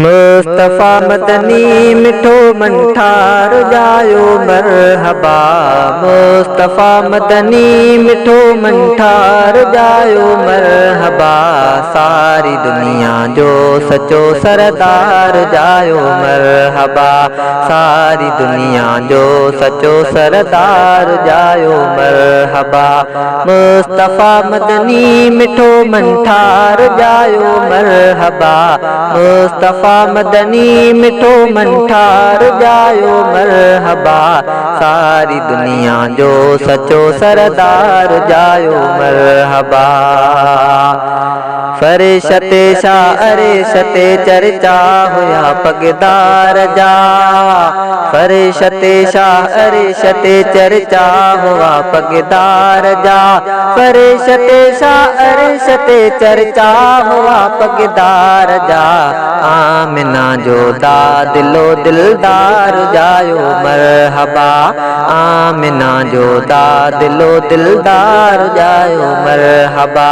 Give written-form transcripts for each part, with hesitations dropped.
मुस्तफा मदनी मिठो मन ठार जायो मरहबा। मुस्तफा मदनी मिठो मन ठार जायो मरहबा। सारी दुनिया जो सचो सरदार जायो मरहबा। सारी दुनिया जो सचो सरदार जायो मरहबा। मुस्तफा मदनी मिठो मन ठार जायो मरहबा। मुस्तफा मदनी मिठो मन ठार जायो मरहबा। सारी दुनिया जो सचो सरदार जायो मरहबा। फरिश्ते शाह अरिश्ते चर्चा हुआ पगदार जा। फरिश्ते शाह अरिश्ते चर्चा हुआ पगदार जा। फरिश्ते शाह अरिश्ते चर्चा हुआ पगदार जा। आमिना जो दिलो दिलदार जायो मरहबा। आमिना जो दिलो दिलदार जायो मरहबा।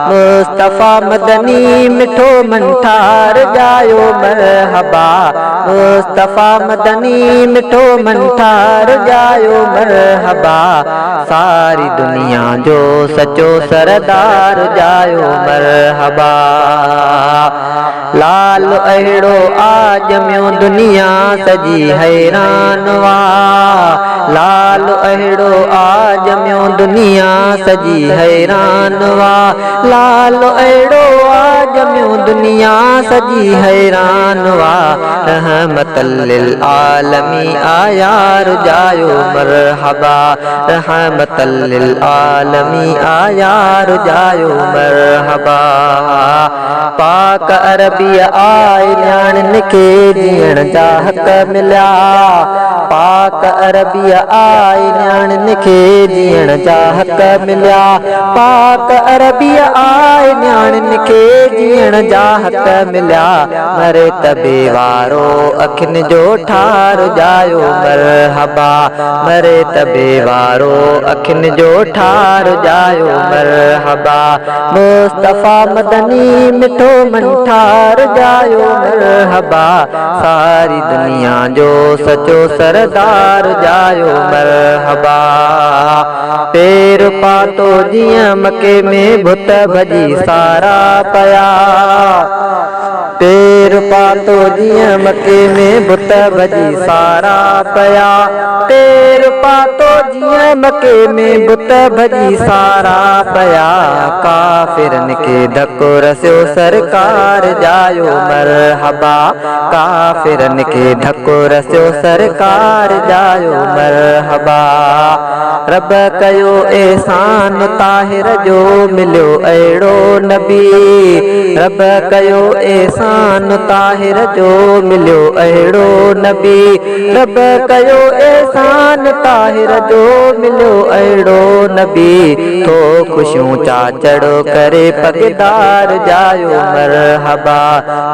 मुस्तफा मदनी मिठो मन ठार जायो मरहबा। मुस्तफा मदनी मिठो मन ठार जायो मरहबा। सारी दुनिया जो सचो सरदार जायो मरहबा। लाल अहिड़ो आजमियो दुनिया सजी हैरान वा। लाल अहिड़ो आजमियो दुनिया सजी हैरान वा। लाल अहिड़ो आजमियो दुनिया सजी हैरान वा। रहमतल लिल आलमी आयार जायो मरहबा। रहमतल लिल आलमी आयार जायो मरहबा। पाक अरबी आए न्याणन के जीअण जा हक़ मिलिया। पाक अरबी आए न्याणन के जीअण जा हक़ मिलिया। पाक अरबी आए न्याणन के जीअण जा हक़ मिलिया। मरे तबे वारो अखिन जो ठार जायो मरहबा। मरे तबे वारो अखिन जो ठार जायो मरहबा। मुस्तफा मदनी मिठो मन ठार जायो मरहबा। सारी दुनिया जो सचो सरदार जायो मरहबा। पैर पातो जियां मके में भुत भजी सारा पया। पैर पातो जियां मके में भुत भजी सारा पया। पैर पातो जियां मके में भुत भजी सारा पया। काफिरन के धक्को रस्यो सरकार जायो मरहबा। काफिरन के धक्को रस्यो सरकार जायो मरहबा। रब कयो एहसान ताहिर जो मिलियो अहिड़ो नबी। रब कयो एहसान ताहिर जो मिलियो अहिड़ो नबी। रब कयो एहसान ताहिर जो मिलियो अहिड़ो नबी। थो ख़ुशियूं चाचड़ो करे पगदार जायो मरहबा।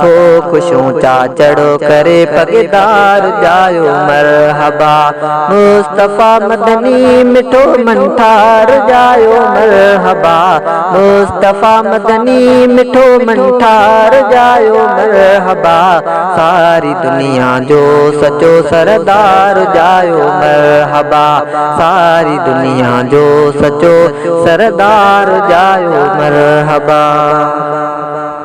थो ख़ुशियूं चाचड़ो करे पगदार जायो मरहबा। मुस्तफा मदनी मिठो मन ठार जायो मरहबा। मुस्तफा मदनी मिठो मन ठार जायो मरहबा। सारी दुनिया जो सचो सरदार जायो मरहबा। सारी दुनिया जो सचो सरदार जायो मरहबा।